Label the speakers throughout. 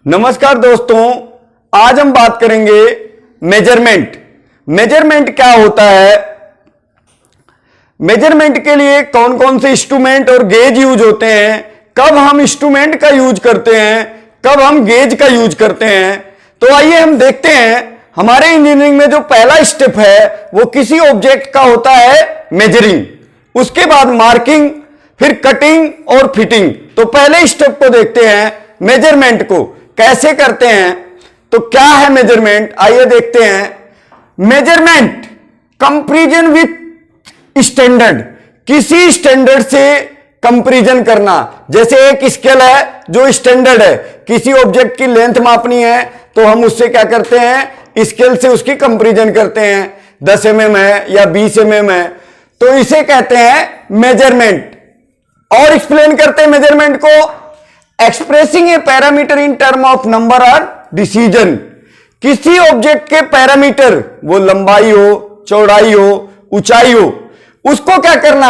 Speaker 1: नमस्कार दोस्तों, आज हम बात करेंगे मेजरमेंट। मेजरमेंट क्या होता है, मेजरमेंट के लिए कौन कौन से इंस्ट्रूमेंट और गेज यूज होते हैं, कब हम इंस्ट्रूमेंट का यूज करते हैं, कब हम गेज का यूज करते हैं। तो आइए हम देखते हैं। हमारे इंजीनियरिंग में जो पहला स्टेप है वो किसी ऑब्जेक्ट का होता है मेजरिंग, उसके बाद मार्किंग, फिर कटिंग और फिटिंग। तो पहले स्टेप को देखते हैं, मेजरमेंट को कैसे करते हैं। तो क्या है मेजरमेंट, आइए देखते हैं। मेजरमेंट कंपैरिजन विथ स्टैंडर्ड, किसी स्टैंडर्ड से कंपैरिजन करना। जैसे एक स्केल है जो स्टैंडर्ड है, किसी ऑब्जेक्ट की लेंथ मापनी है तो हम उससे क्या करते हैं, स्केल से उसकी कंपैरिजन करते हैं। 10 mm है या 20 mm है, तो इसे कहते हैं मेजरमेंट। और एक्सप्लेन करते हैं मेजरमेंट को, expressing A parameter in term of number और डिसीजन। किसी ऑब्जेक्ट के पैरामीटर, वो लंबाई हो, चौड़ाई हो, ऊंचाई हो, उसको क्या करना,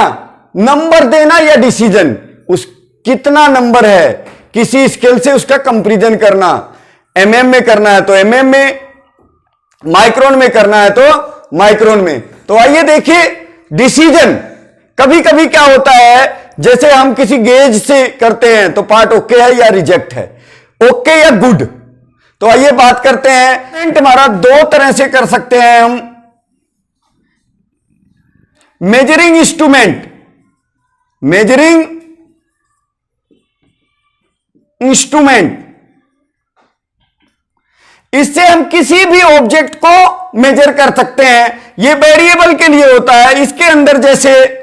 Speaker 1: नंबर देना या डिसीजन, उस कितना नंबर है, किसी स्केल से उसका कंपैरिजन करना। mm में करना है तो mm में, माइक्रोन में करना है तो माइक्रोन में। तो आइए देखिए डिसीजन। कभी कभी क्या होता है, जैसे हम किसी गेज से करते हैं तो पार्ट ओके है या रिजेक्ट है, ओके या गुड। तो आइए बात करते हैं। हमारा दो तरह से कर सकते हैं हम मेजरिंग इंस्ट्रूमेंट, मेजरिंग इंस्ट्रूमेंट। इससे हम किसी भी ऑब्जेक्ट को मेजर कर सकते हैं। यह वेरिएबल के लिए होता है। इसके अंदर जैसे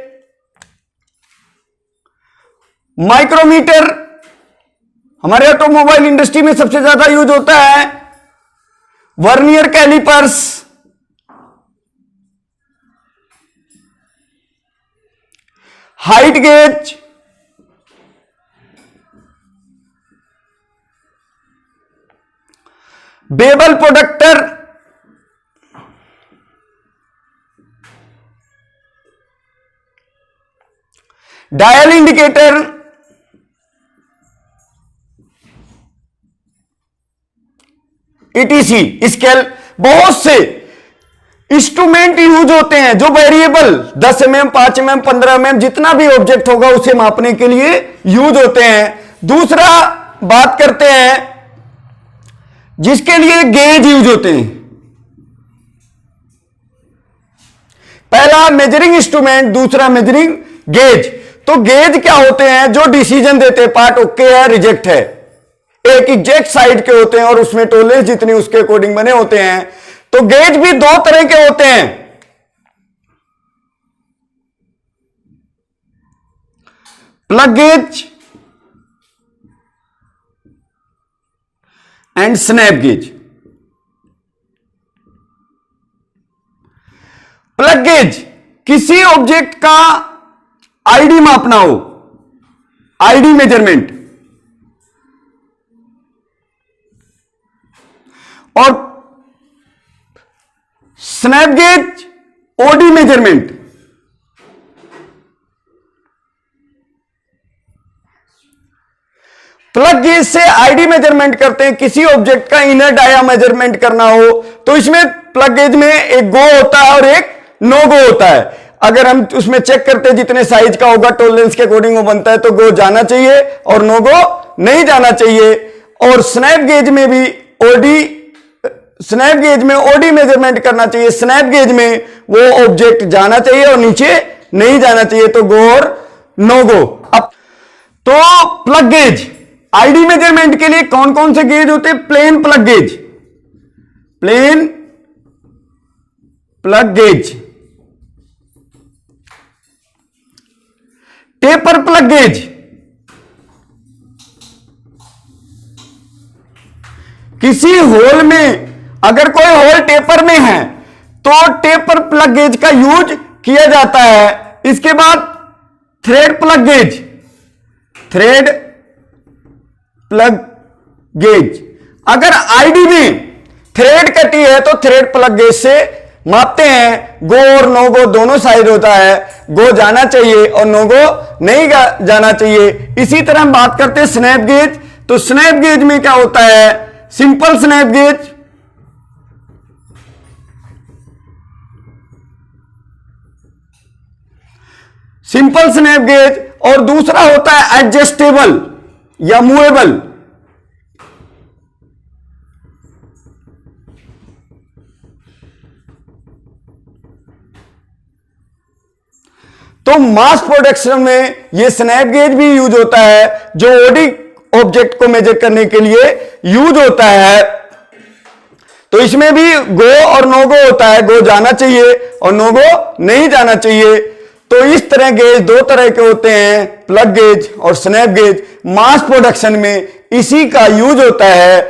Speaker 1: माइक्रोमीटर, हमारे ऑटोमोबाइल इंडस्ट्री में सबसे ज्यादा यूज होता है। Vernier callipers, height gauge, bevel protractor, dial indicator, ETC scale. बहुत से इंस्ट्रूमेंट यूज होते हैं जो वेरिएबल 10 mm, 5 mm, 15 mm जितना भी ऑब्जेक्ट होगा उसे मापने के लिए यूज होते हैं। दूसरा बात करते हैं जिसके लिए गेज यूज होते हैं। पहला मेजरिंग इंस्ट्रूमेंट, दूसरा मेजरिंग गेज। तो गेज क्या होते हैं, जो डिसीजन देते हैं पार्ट ओके है रिजेक्ट है, एक एग्जैक्ट साइड के होते हैं और उसमें टॉलरेंस जितनी उसके अकॉर्डिंग बने होते हैं। तो गेज भी दो तरह के होते हैं, plug gauge and snap gauge. Plug gauge, किसी ऑब्जेक्ट का आईडी मापना हो, आईडी मेजरमेंट। और snap gauge OD measurement. Plug gauge से आईडी मेजरमेंट करते हैं। किसी ऑब्जेक्ट का इनर डाया मेजरमेंट करना हो तो इसमें प्लग गेज में एक गो होता है और एक नो गो होता है। अगर हम उसमें चेक करते हैं जितने साइज का होगा टॉलरेंस के अकॉर्डिंग वो बनता है, तो गो जाना चाहिए और नो गो नहीं जाना चाहिए। और स्नैप गेज में भी ओडी, स्नैप गेज में ओडी मेजरमेंट करना चाहिए। स्नैप गेज में वो ऑब्जेक्ट जाना चाहिए और नीचे नहीं जाना चाहिए, तो गो और नो गो। अब तो प्लग गेज, आईडी मेजरमेंट के लिए कौन कौन से गेज होते हैं, plain plug gauge, plain plug gauge, taper plug gauge. किसी होल में अगर कोई होल टेपर में है तो टेपर प्लग गेज का यूज किया जाता है। इसके बाद thread plug gauge, thread plug gauge. अगर आईडी में थ्रेड कटी है तो थ्रेड प्लग गेज से मापते हैं। गो और नो गो दोनों साइड होता है, गो जाना चाहिए और नो गो नहीं जाना चाहिए। इसी तरह हम बात करते हैं स्नैप गेज, तो स्नैप गेज में क्या होता है, simple snap gauge, simple snap gauge, और दूसरा होता है एडजस्टेबल या मूवेबल। तो मास प्रोडक्शन में ये स्नैप गेज भी यूज होता है, जो ओडी ऑब्जेक्ट को मेजर करने के लिए यूज होता है। तो इसमें भी गो और नो गो होता है, गो जाना चाहिए और नो गो नहीं जाना चाहिए। तो इस तरह गेज दो तरह के होते हैं, प्लग गेज और स्नैप गेज। मास प्रोडक्शन में इसी का यूज होता है।